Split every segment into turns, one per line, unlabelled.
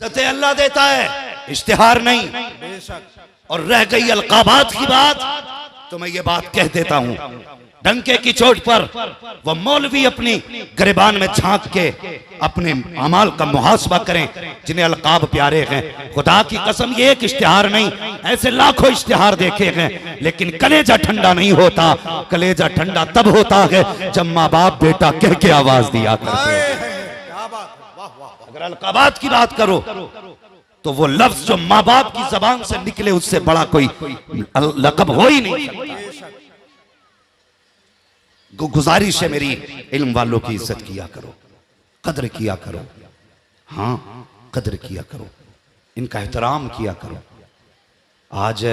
इज्जत अल्लाह देता है, इश्तिहार नहीं। और रह गई अलकाबात की बात, तो मैं ये बात कह देता हूं, डंके की चोट पर वह मौलवी अपनी गिरबान में झांक के अपने अमाल का मुहासबा करें जिन्हें अलकाब प्यारे हैं। खुदा की कसम, ये एक इश्तिहार नहीं, ऐसे लाखों इश्तिहार देखे हैं, लेकिन कलेजा ठंडा नहीं होता। कलेजा ठंडा तब होता है जब माँ बाप बेटा कह के आवाज दिया करते हैं। अगर अलकाबात की बात करो तो वो लफ्ज जो माँ बाप की जबान से निकले उससे बड़ा कोई लक़ब हो ही नहीं सकता। गुजारिश है मेरी, इल्म वालों की इज्जत किया करो, कदर किया करो। हाँ, कदर किया करो, इनका एहतराम किया करो। आज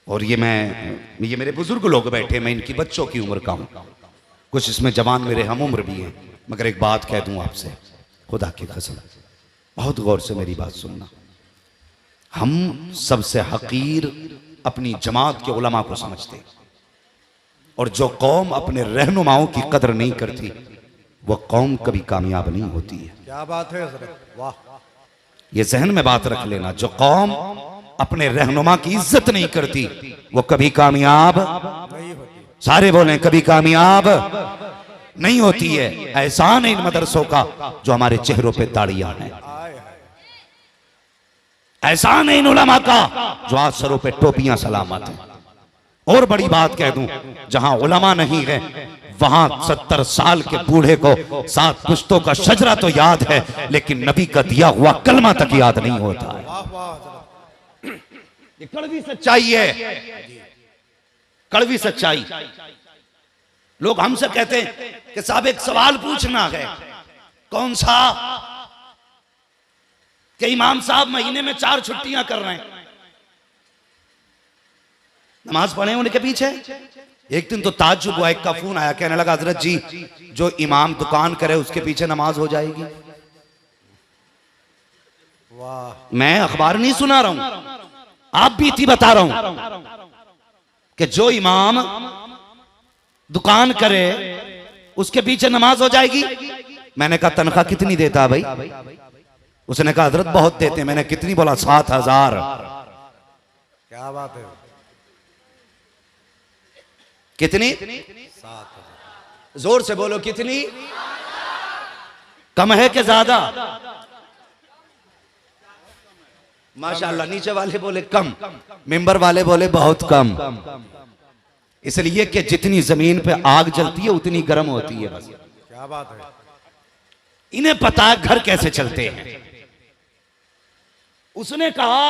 और ये मेरे बुजुर्ग लोग बैठे, मैं इनकी बच्चों की उम्र का हूं, कुछ इसमें जवान मेरे हम उम्र भी हैं, मगर एक बात कह दूं आपसे, खुदा की कसम, बहुत गौर से मेरी बात सुनना। हम सबसे हकीर अपनी जमात के उलमा को समझते, और जो कौम अपने रहनुमाओं की कदर नहीं करती वो कौम कभी कामयाब नहीं होती है।
क्या बात है हज़रत, वाह।
ये जहन में बात रख लेना, जो कौम अपने रहनुमा की इज्जत नहीं करती वो कभी कामयाब
नहीं होती।
सारे बोलें, कभी कामयाब नहीं होती है। एहसान है इन मदरसों का जो हमारे चेहरों पे ताड़ियां हैं, एहसान है इन उलमा का जो आज सरों पे टोपियां सलामत हैं। और बड़ी बात कह दूं, जहां उलमा नहीं है वहां 70 साल के बूढ़े को 7 पुश्तों का शजरा तो याद है, लेकिन नबी का दिया हुआ कलमा तक याद नहीं होता है। ये कड़वी सच्चाई है, कड़वी सच्चाई। लोग हमसे कहते हैं कि साहब एक सवाल पूछना है। कौन सा? कि इमाम साहब महीने में 4 छुट्टियां कर रहे हैं, नमाज पढ़े उनके पीछे। एक दिन तो ताज्जुब हुआ, एक का फोन आया, कहने लगा हजरत जी जो इमाम दुकान करे उसके पीछे नमाज हो जाएगी। वाह। मैं अखबार नहीं सुना रहा हूं, आप बीती बता रहा हूं कि जो इमाम दुकान करे उसके पीछे नमाज हो जाएगी। मैंने कहा तनख्वाह कितनी देता भाई? उसने कहा हजरत बहुत देते हैं। मैंने कितनी बोला? 7,000।
क्या बात है,
कितनी?
7,000।
जोर से बोलो, कितनी? कम है कि ज्यादा? माशाअल्लाह, नीचे वाले बोले कम, मिंबर वाले बोले बहुत कम। इसलिए कि जितनी जमीन पे आग जलती है उतनी गर्म होती है बस।
क्या बात है।
इन्हें पता है घर कैसे चलते हैं। उसने कहा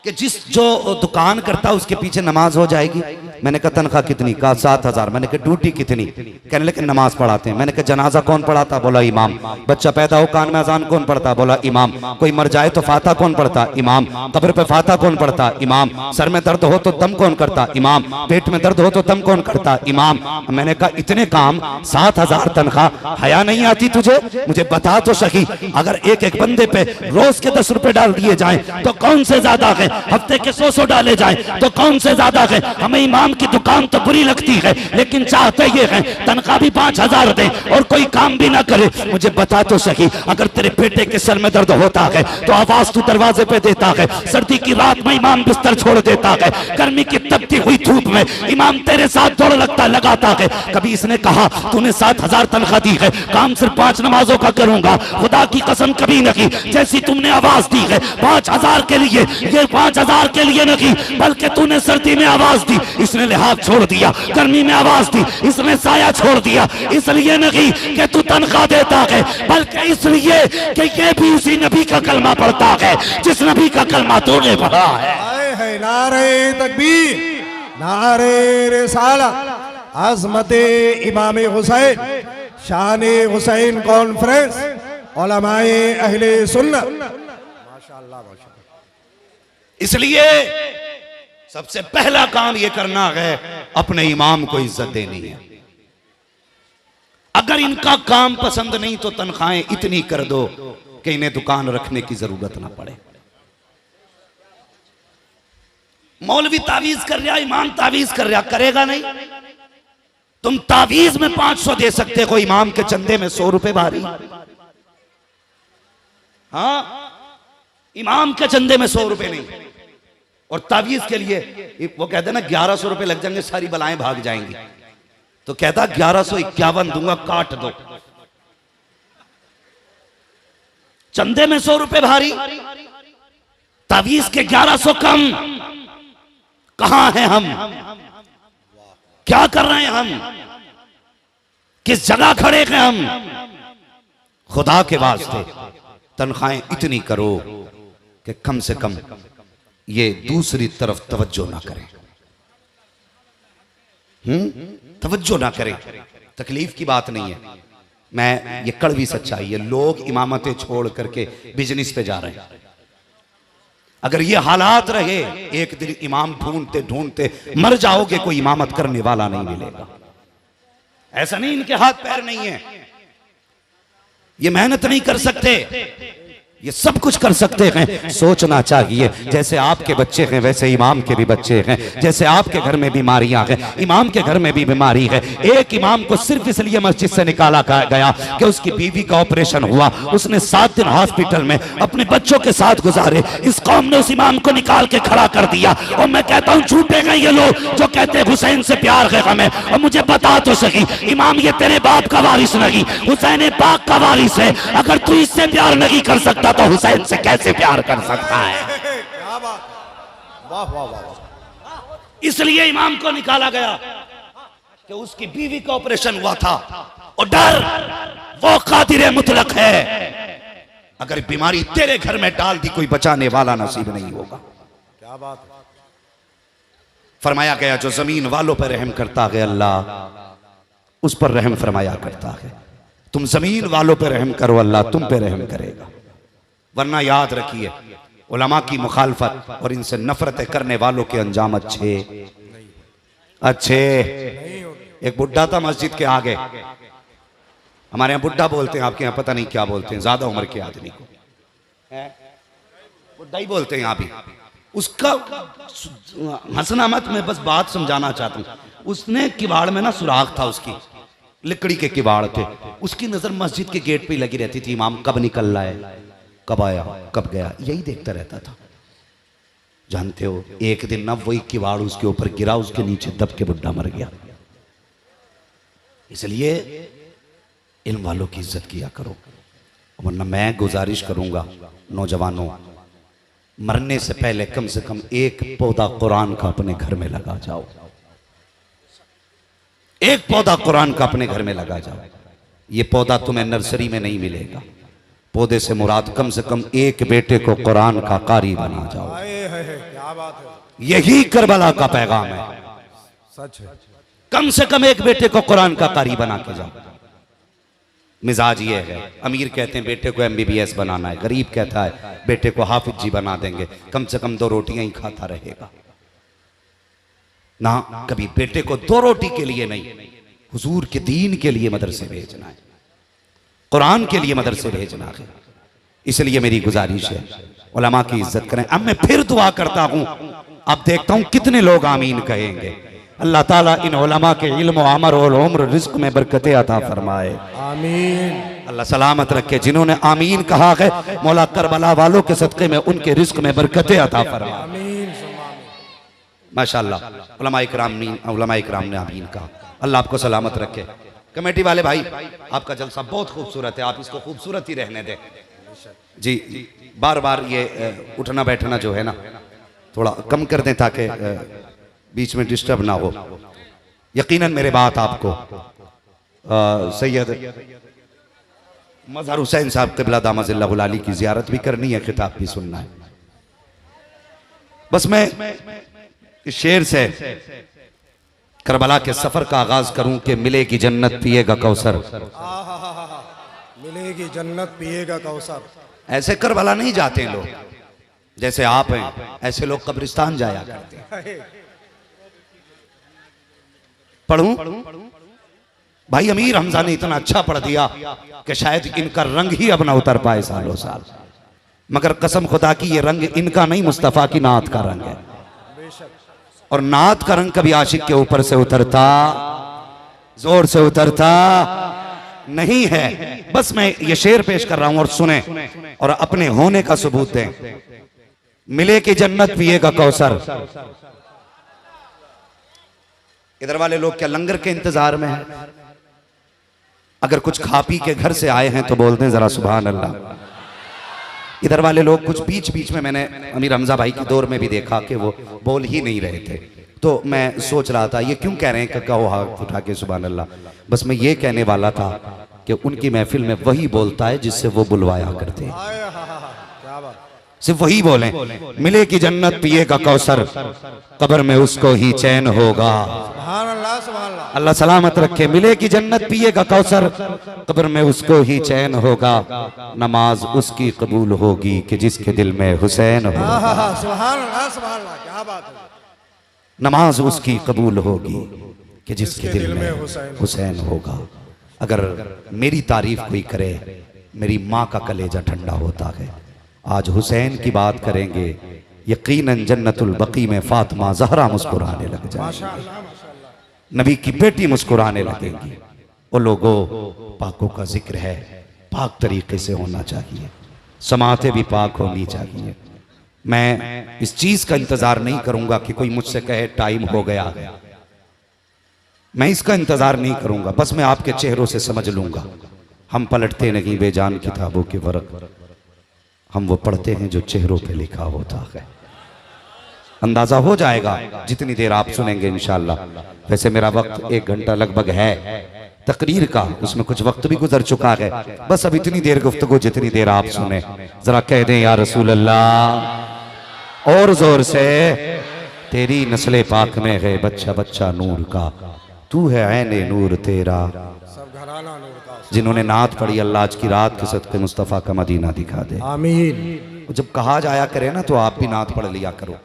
कि जिस जो दुकान करता उसके पीछे नमाज हो जाएगी। मैंने कहा तनख्वाह कितनी? कहा 7,000। मैंने कहा ड्यूटी कितनी? कहने लगे नमाज पढ़ाते हैं। मैंने कहा जनाजा कौन पढ़ाता? बोला इमाम। बच्चा पैदा हो कान में अजान कौन पढ़ता? बोला इमाम। कोई मर जाए तो फाता कौन पढ़ता? इमाम। कब्र पे फाता कौन पढ़ता? इमाम। सर में दर्द हो तो दम कौन करता? इमाम। पेट में दर्द हो तो दम कौन करता? इमाम। मैंने कहा इतने काम, 7,000 तनख्वाह, हया नहीं आती तुझे? मुझे बता तो सही, अगर एक एक बंदे पे रोज के 10 रुपए डाल दिए जाए तो कौन से ज्यादा है? हफ्ते के 100 डाले जाए तो कौन से ज्यादा है? हमें इमाम की दुकान तो बुरी लगती है, लेकिन चाहते ये है तनख्वाह भी 5,000 दे और कोई काम भी ना करे। मुझे बता तो सही, अगर तेरे बेटे के सर में दर्द होता है तो आवाज तू दरवाजे पे देता है, सर्दी की रात में इमाम बिस्तर छोड़ देता है, गर्मी की तपती हुई धूप में इमाम तेरे साथ दौड़ लगाता है। कभी इसने कहा तूने 7,000 तनख्वाह दी है, काम सिर्फ 5 नमाजों का करूंगा? खुदा की कसम कभी नहीं। जैसी तुमने आवाज दी है 5,000 के लिए, ये 5,000 के लिए नहीं, बल्कि तूने सर्दी में आवाज दी, इसने लिहाज छोड़ दिया, गर्मी में आवाज दी, इसने साया छोड़ दिया। इसलिए नहीं कि तू तनख्वाह देता है, बल्कि इसलिए कि ये भी उसी नबी का कलमा पढ़ता है जिस नबी का कलमा तूने पढ़ा है।
नारे तकबीर, नारे रिसालत, अज़मते इमाम हुसैन, शान हुसैन कॉन्फ्रेंस, उलमाए अहले सुन्नत। माशाअल्लाह, माशाअल्लाह।
इसलिए सबसे पहला काम यह करना है अपने इमाम को इज्जत देनी है। अगर इनका काम पसंद नहीं तो तनख्वाहें इतनी कर दो कि इन्हें दुकान रखने की जरूरत ना पड़े। मौलवी तावीज कर रहा, इमाम तावीज कर रहा, करेगा नहीं। तुम तावीज में 500 दे सकते हो, इमाम के चंदे में 100 रुपए भारी। हाँ, इमाम के चंदे में 100 रुपए नहीं। और तावीज के लिए वो कहते हैं ना 1100 रुपए लग जाएंगे, सारी बलाएं भाग जाएंगी। तो कहता 1151 दूंगा, काट दो। चंदे में 100 रुपए भारी, तावीज के 1100 कम। कहां हैं हम? क्या कर रहे हैं हम? किस जगह खड़े हैं हम? खुदा के वास्ते तनख्वाहें इतनी करो कि कम से कम ये दूसरी तरफ तवज्जो ना करें। तवज्जो ना करें। तकलीफ की बात नहीं है, मैं ये कड़वी सच्चाई है। लोग इमामतें छोड़ करके बिजनेस पे जा रहे हैं। अगर ये हालात रहे, एक दिन इमाम ढूंढते ढूंढते मर जाओगे, कोई इमामत करने वाला नहीं मिलेगा। ऐसा नहीं इनके हाथ पैर नहीं है, ये मेहनत नहीं कर सकते, ये सब कुछ कर सकते हैं। सोचना चाहिए जैसे आपके बच्चे हैं वैसे इमाम के भी बच्चे हैं। जैसे आपके घर में बीमारियां हैं, इमाम के घर में भी बीमारी है। एक इमाम को सिर्फ इसलिए मस्जिद से निकाला गया कि उसकी बीवी का ऑपरेशन हुआ, उसने 7 दिन हॉस्पिटल में अपने बच्चों के साथ गुजारे। इस कौम ने उस इमाम को निकाल के खड़ा कर दिया। और मैं कहता हूँ झूठे हैं ये लोग जो कहते हैं हुसैन से प्यार है हमें। और मुझे बता तो सही, इमाम ये तेरे बाप का वारिस नहीं, हुसैन पाक का वारिस है। अगर तू इससे प्यार नहीं कर सकता तो हुसैन से कैसे प्यार कर सकता है?
क्या बात, वाह वाह वाह।
इसलिए इमाम को निकाला गया कि उसकी बीवी का ऑपरेशन हुआ था। और डर वो कादिर मुतलक है, अगर बीमारी तेरे घर में डाल दी कोई बचाने वाला नसीब नहीं होगा।
क्या बात है।
फरमाया गया जो जमीन वालों पर रहम करता है अल्लाह उस पर रहम फरमाया करता है। तुम जमीन वालों पर रहम करो, अल्लाह तुम पे रहम करेगा। वरना याद रखिए, उलमा की मुखालफत और इनसे नफरतें करने वालों के अंजाम अच्छे अच्छे। एक बुढ़ा था मस्जिद के आगे, हमारे यहाँ बुढ़ा बोलते हैं, आपके यहाँ पता नहीं क्या बोलते हैं, ज्यादा उम्र के आदमी को बुढ़ा ही बोलते हैं यहाँ भी। उसका हंसना मत, मैं बस बात समझाना चाहता हूँ। उसने किवाड़ में ना सुराख था, उसकी लकड़ी के किवाड़ थे। उसकी नजर मस्जिद के गेट पे ही लगी रहती थी, इमाम कब निकल रहा है, कब आया, कब गया, यही देखता रहता था। जानते हो, एक दिन ना वही किवाड़ उसके ऊपर गिरा, उसके नीचे दब के बुढ़ा मर गया। इसलिए इल्म वालों की इज्जत किया करो। वरना मैं गुजारिश करूंगा नौजवानों, मरने से पहले कम से कम एक पौधा कुरान का अपने घर में लगा जाओ। एक पौधा कुरान का अपने घर में लगा जाओ। ये पौधा तुम्हें नर्सरी में नहीं मिलेगा। पौधे से मुराद कम से कम एक बेटे को कुरान का कारी बना जाओ।
क्या बात है।
यही करबला का पैगाम है।
सच है।
कम से कम एक बेटे को कुरान का कारी बना के जाओ। मिजाज ये है, अमीर कहते हैं बेटे को MBBS बनाना है, गरीब कहता है बेटे को हाफिज जी बना देंगे, कम से कम 2 रोटियां ही खाता रहेगा। ना, कभी बेटे को 2 रोटी के लिए नहीं, हुजूर के दीन के लिए मदरसे भेजना है, कुरान के लिए मदरसे भेजना है। इसलिए मेरी गुजारिश है उलमा की इज्जत करें। अब मैं फिर दुआ करता हूं, अब देखता हूं कितने लोग आमीन कहेंगे। अल्लाह ताला इन उलमा के इल्म व अमर और उम्र रिज़्क़ में बरकतें अता फरमाए, आमीन। अल्लाह सलामत रखे। जिन्होंने आमीन कहा है, मौला करबला वालों के सदक़े में उनके रिज़्क़ में बरकतें अता फरमाए, आमीन। माशाअल्लाह उलमा इकराम ने आमीन कहा। अल्लाह आपको सलामत रखे। कमेटी वाले भाई, आपका जलसा बहुत खूबसूरत है, आप इसको खूबसूरत ही रहने दें जी। बार बार ये उठना बैठना जो है ना थोड़ा कम कर दें ताकि बीच में डिस्टर्ब ना हो। यकीनन मेरे बात आपको सैयद मजहर हुसैन साहब क़िबला दामजिल्लाहुल आली की ज़ियारत भी करनी है, खिताब भी सुनना है। बस मैं इस शेर से करबला के सफर का आगाज करूं कि मिलेगी जन्नत पिएगा कौसर,
मिलेगी जन्नत पिएगा कौसर। ऐसे
करबला नहीं जाते लोग, जैसे आप हैं ऐसे लोग कब्रिस्तान जाया करते हैं। पढ़ूं भाई, अमीर हमजा ने इतना अच्छा पढ़ दिया कि शायद इनका रंग ही अब ना उतर पाए सालों साल, मगर कसम खुदा की ये रंग इनका नहीं, मुस्तफा की नात का रंग है। और नात का रंग कभी आशिक के ऊपर से उतरता, जोर से उतरता, नहीं है। बस मैं ये शेर पेश कर रहा हूं और सुने और अपने होने का सबूत दें। मिले की जन्नत पिएगा कौसर। इधर वाले लोग क्या लंगर के इंतजार में हैं? अगर कुछ खा पी के घर से आए हैं तो बोल दें जरा सुभान अल्लाह। इधर वाले लोग कुछ बीच बीच में मैंने अमीर हमजा भाई की दौर में भी देखा कि वो बोल ही नहीं रहे थे, तो मैं सोच रहा था ये क्यों कह रहे हैं कि कहो हाथ उठा के सुभान अल्लाह। बस मैं ये कहने वाला था कि उनकी महफिल में वही बोलता है जिससे वो बुलवाया करते हैं,
क्या बात।
सिर्फ वही बोले। मिले की जन्नत पिएगा कौसर, कब्र में उसको ही चैन होगा।
सुभान अल्लाह, सुभान अल्लाह।
अल्लाह सलामत रखे। मिले की जन्नत पिएगा कौसर, कब्र में उसको ही चैन होगा। नमाज उसकी कबूल होगी कि जिसके दिल में हुसैन होगा।
सुभान अल्लाह, सुभान अल्लाह, क्या बात है।
नमाज उसकी कबूल होगी कि जिसके दिल में हुसैन होगा। अगर मेरी तारीफ कोई करे मेरी माँ का कलेजा ठंडा होता है। आज हुसैन की बात करेंगे, यकीनन जन्नतुल बकी में फातिमा ज़हरा मुस्कुराने लग जाएगी, नबी की बेटी मुस्कुराने लगेंगी। वो लोगों, पाकों का जिक्र है, पाक तरीके से होना चाहिए, समाते भी पाक होनी चाहिए। मैं इस चीज का इंतजार नहीं करूंगा कि कोई मुझसे कहे टाइम हो गया, मैं इसका इंतजार नहीं करूंगा। बस मैं आपके चेहरों से समझ लूंगा। हम पलटते नहीं बेजान किताबों के वर्क, हम वो पढ़ते हैं जो चेहरों पे लिखा होता है। अंदाजा हो जाएगा जितनी देर आप सुनेंगे इंशाल्लाह। वैसे मेरा वक्त 1 घंटा लगभग है तकरीर का, उसमें कुछ वक्त भी गुजर चुका है। बस अब इतनी देर गुफ्तगू जितनी देर आप सुने, जरा कह दें या रसूल अल्लाह और जोर से। तेरी नस्ले पाक में है बच्चा बच्चा नूर का, तू है ऐने नूर तेरा।
सब घराना नूर का।
जिन्होंने नात पढ़ी अल्लाह आज की रात के सदके मुस्तफ़ा का मदीना दिखा दे,
आमीन।
जब कहा जाया करे ना तो आप भी नात पढ़ लिया करो।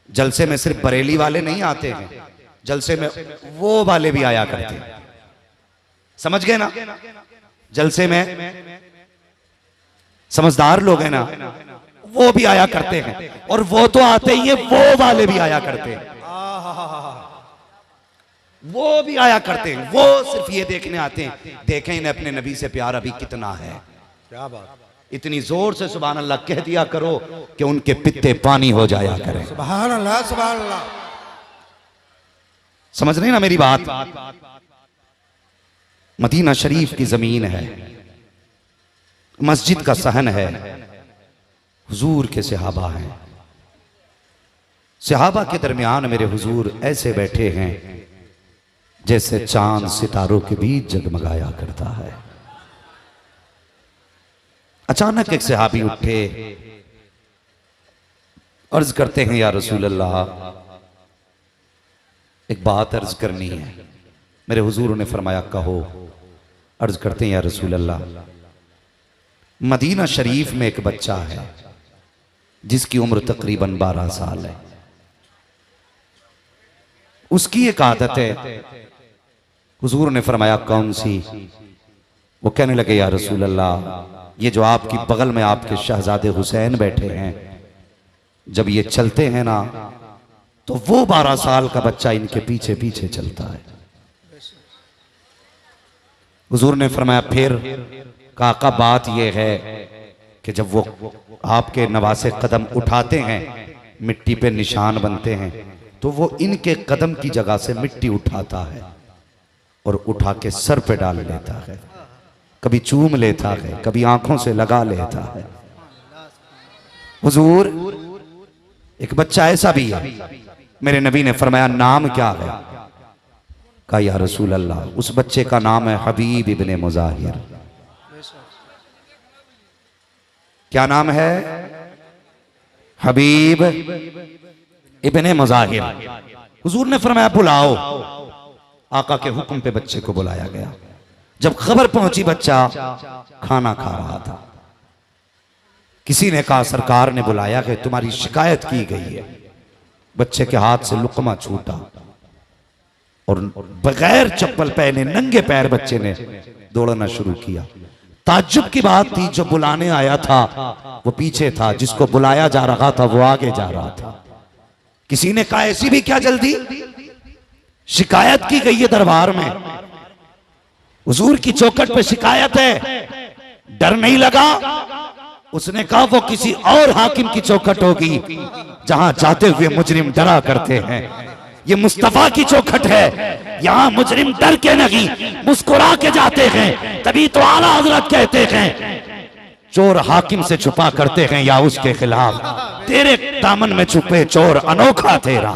जलसे में सिर्फ बरेली वाले नहीं आते हैं, जलसे में वो वाले भी आया करते हैं, समझ गए ना। जलसे में समझदार लोग हैं ना, वो भी आया करते हैं, और वो तो आते ही है, वो वाले भी आया करते हैं, वो भी आया करते हैं। वो सिर्फ ये देखने आते हैं, देखें इन्हें अपने नबी से प्यार अभी कितना है।
क्या बात।
इतनी जोर से सुभान अल्लाह कह दिया करो कि उनके पित्ते पानी हो जाया करें।
सुभान अल्लाह, सुभान अल्लाह।
समझ रहे ना मेरी बात। मदीना शरीफ की जमीन है, मस्जिद का सहन है, हुजूर के सहाबा हैं। सहाबा के दरमियान मेरे हुजूर ऐसे बैठे हैं जैसे चांद सितारों के बीच जगमगाया करता है। अचानक एक सहाबी उठे, अर्ज करते हैं या रसूल अल्लाह एक बात अर्ज करनी है। मेरे हुजूर ने फरमाया कहो। अर्ज करते हैं या रसूल अल्लाह मदीना शरीफ में एक बच्चा है जिसकी उम्र तकरीबन 12 साल है। उसकी एक आदत है। हुजूर ने फरमाया कौन सी? वो कहने लगे या रसूल अल्लाह ये जो आपकी बगल में आपके शहजादे हुसैन बैठे हैं, जब ये चलते हैं ना तो वो 12 साल का बच्चा इनके पीछे पीछे चलता है। हुजूर ने फरमाया फिर? काका बात ये है कि जब वो आपके नवासे कदम उठाते हैं, मिट्टी पे निशान बनते हैं, तो वो इनके कदम की जगह से मिट्टी उठाता है और उठा के सर पे डाल लेता है, कभी चूम लेता है, कभी आंखों से लगा लेता है। हुजूर एक बच्चा ऐसा भी है। मेरे नबी ने फरमाया नाम क्या है? कहा या रसूल अल्लाह उस बच्चे का नाम है हबीब इब्ने मुजाहिर। क्या नाम है? हबीब इब्ने मुजाहिर। हुजूर ने फरमाया बुलाओ। आका के हुक्म पे बच्चे को बुलाया गया। जब खबर पहुंची बच्चा खाना खा रहा था, किसी ने कहा सरकार ने बुलाया कि तुम्हारी शिकायत की गई है। बच्चे के हाथ से लुकमा छूटा और बगैर चप्पल पहने नंगे पैर बच्चे ने दौड़ना शुरू किया। ताज्जुब की बात थी, जो बुलाने आया था वो पीछे था, जिसको बुलाया जा रहा था वो आगे जा रहा था। किसी ने कहा ऐसी भी क्या जल्दी, शिकायत की गई है दरबार में। हुजूर की चौखट पे शिकायत है, डर नहीं लगा? उसने कहा वो किसी और हाकिम की चौखट होगी जहां जाते हुए मुजरिम डरा करते हैं। ये मुस्तफा की चौखट है, यहाँ मुजरिम डर के नहीं मुस्कुरा के जाते हैं। तभी तो आला हजरत कहते हैं चोर हाकिम से छुपा करते हैं या उसके खिलाफ, तेरे दामन में छुपे चोर अनोखा तेरा।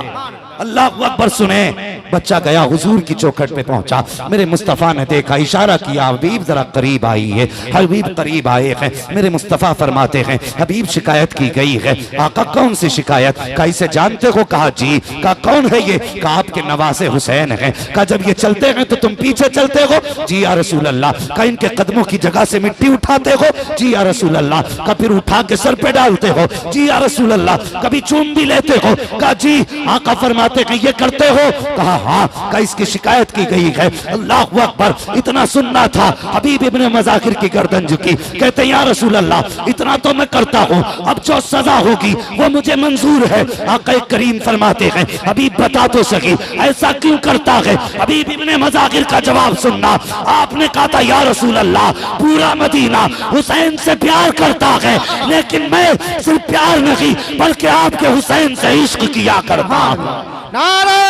अल्लाह अकबर सुने। बच्चा गया हुजूर की चौखट पे पहुंचा, मेरे मुस्तफ़ा ने देखा, इशारा किया हबीब जरा करीब आई है। हबीब करीब आए हैं। मेरे मुस्तफ़ा फरमाते हैं हबीब शिकायत की गई है। आका कौन सी शिकायत? कहा इसे जानते हो? कहा जी। कहा कौन है ये? कहा आपके नवासे हुसैन हैं। कहा जब ये चलते हैं तो तुम पीछे चलते हो? जी या रसूल अल्लाह। कहा इनके कदमों की जगह से मिट्टी उठाते हो? जी या रसूल अल्लाह। कहा फिर उठा के सर पे डालते हो? जी या रसूल अल्लाह। कभी चूम भी लेते हो? कहा जी। आका फरमाते हैं ये करते हो? कहा हाँ। कहा इसकी शिकायत की गई है। अल्लाह अकबर। इतना सुनना था। हबीब इब्ने मज़ाहिर की गर्दन झुकी, कहते या रसूल अल्लाह इतना तो मैं करता हूँ, अब जो सजा होगी वो मुझे मंजूर है। आका करीम फरमाते हैं हबीब बता तो सही ऐसा क्यों करता है? हबीब इब्ने मज़ाहिर का जवाब सुनना। आपने कहा था या रसूल अल्लाह पूरा मदीना हुसैन से प्यार करता है, लेकिन मैं सिर्फ प्यार नहीं बल्कि आपके हुसैन से इश्क किया करता हूँ।
नारे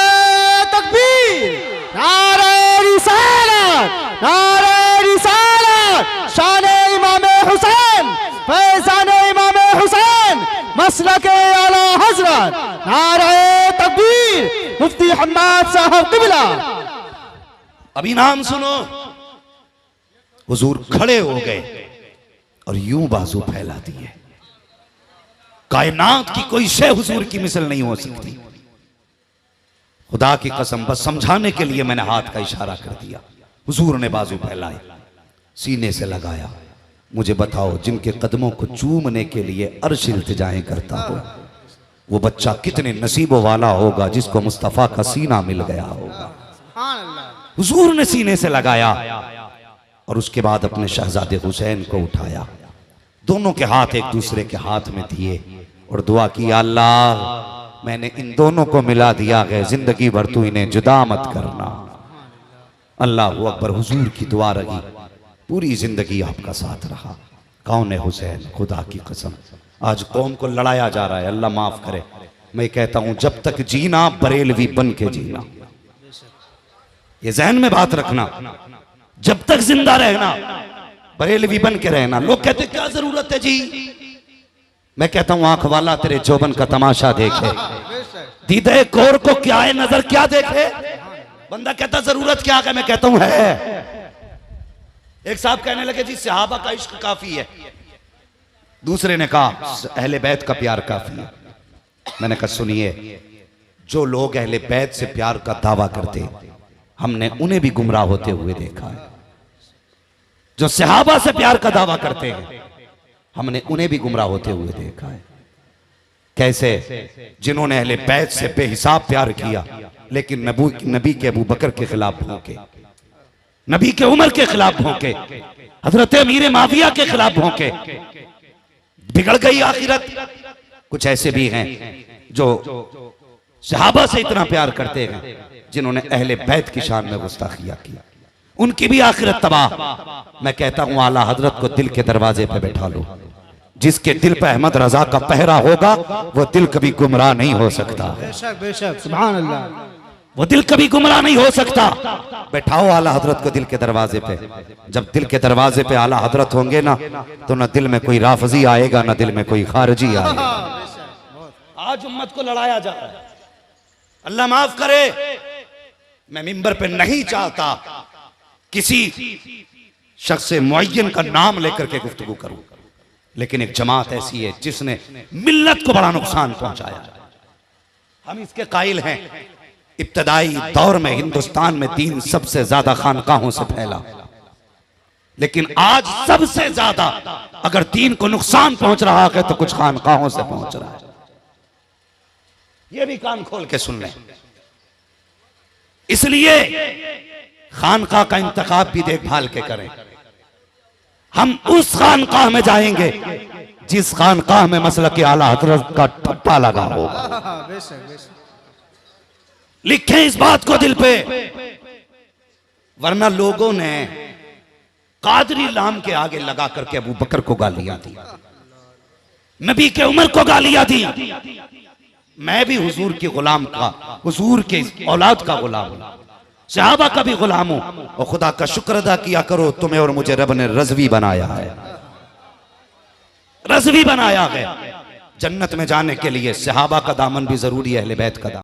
तकबीर, नारे रिसालत, नारे रिसालत, शाने इमामे हुसैन, फैज़ाने इमामे हुसैन, मसलके आला हजरत, नारे तकबीर, मुफ्ती हम्माद साहब क़िबला।
अभी नाम सुनो। हुजूर खड़े हो गए और यूं बाजू फैला दिए। कायनात की कोई शय हुजूर की मिसल नहीं हो सकती। खुदा की कसम बस समझाने के लिए मैंने हाथ का इशारा कर दिया। हुजूर ने बाजू फैलाए, सीने से लगाया। मुझे बताओ जिनके कदमों को चूमने के लिए अर्श इल्तिजाएं करता हो, वो बच्चा कितने नसीबों वाला होगा जिसको मुस्तफा का सीना मिल गया होगा। हुजूर ने सीने से लगाया और उसके बाद अपने शहजादे हुसैन को उठाया, दोनों के हाथ एक दूसरे के हाथ में दिए और दुआ की अल्लाह मैंने इन दोनों को मिला दिया है, जिंदगी भर तू इन्हें जुदा मत करना। अल्लाह अकबर। हुजूर की दुआ रही, पूरी जिंदगी आपका साथ रहा। कौन है हुसैन? खुदा की कसम आज कौम को लड़ाया जा रहा है, अल्लाह माफ करे। मैं कहता हूं जब तक जीना बरेलवी बन के जीना, ये जहन में बात रखना। जब तक जिंदा रहना बरेलवी बन के रहना। लोग कहते क्या जरूरत है जी? मैं कहता हूं आंख वाला तेरे जोबन का तमाशा देखे, दीदे कोर को क्या है नजर क्या देखे। बंदा कहता जरूरत क्या है, मैं कहता हूं है। एक साहब कहने लगे जी सहाबा का इश्क काफी है, दूसरे ने कहा अहले बैत का प्यार काफी है। मैंने कहा सुनिए, जो लोग अहले बैत से प्यार का दावा करते हमने उन्हें भी गुमराह होते हुए देखा है। जो सहाबा से प्यार का दावा करते हैं हमने उन्हें भी गुमराह होते हुए देखा है। कैसे? जिन्होंने अहले बैत से बेहिसाब प्यार किया लेकिन नबी के अबू बकर के खिलाफ भौंके, नबी के उमर के खिलाफ भौंके, हजरत अमीर माविया के खिलाफ भौंके, बिगड़ गई आखिरत। कुछ ऐसे भी हैं जो सहाबा से इतना प्यार करते हैं जिन्होंने अहले बैत की शान में गुस्ताखिया की, उनकी भी आखिरत तबाह। मैं कहता हूं आला हजरत को दिल के दरवाजे पे बैठा लो। जिसके दिल पे अहमद रजा का पहरा होगा वो दिल कभी गुमराह नहीं हो सकता।
बेशक बेशक, सुभान अल्लाह।
वो दिल कभी गुमराह नहीं हो सकता। बैठाओ आला हजरत को दिल के दरवाजे पे। जब दिल के दरवाजे पे आला हजरत होंगे ना तो ना दिल में कोई राफजी आएगा ना दिल में कोई खारजी आएगा। आज उम्मत को लड़ाया जा रहा है, अल्लाह माफ करे। मैं मिंबर पे नहीं चाहता किसी शख्स मुअय्यन का नाम लेकर के गुफ्तगू करूं, लेकिन एक जमात ऐसी है जिसने मिल्लत को बड़ा नुकसान पहुंचाया। हम इसके कायल हैं। इब्तदाई दौर में हिंदुस्तान में दीन सबसे ज्यादा खानकाहों से फैला, लेकिन आज सबसे ज्यादा अगर दीन को नुकसान पहुंच रहा है तो कुछ खानकाहों से पहुंच रहा है। ये भी कान खोल के सुन लें। इसलिए खानकाह का इंतखाब भी देखभाल के करें। हम उस खानकाह में जाएंगे जिस खानकाह में मसलक के आला हजरत का ठप्पा लगा होगा। लिखें इस बात को दिल पे, वरना लोगों ने कादरी लाम के आगे लगा करके अबू बकर को गालियां दी, नबी के उमर को गालियां दी। मैं भी हुजूर के गुलाम का, हुजूर के औलाद का गुलाम हूं, सहाबा का भी गुलाम हूं। और खुदा का शुक्र अदा किया करो, तुम्हें और मुझे रब ने रज़वी बनाया है, रज़वी बनाया है। जन्नत में जाने के लिए सहाबा का दामन भी जरूरी है, अहले बैत का दामन।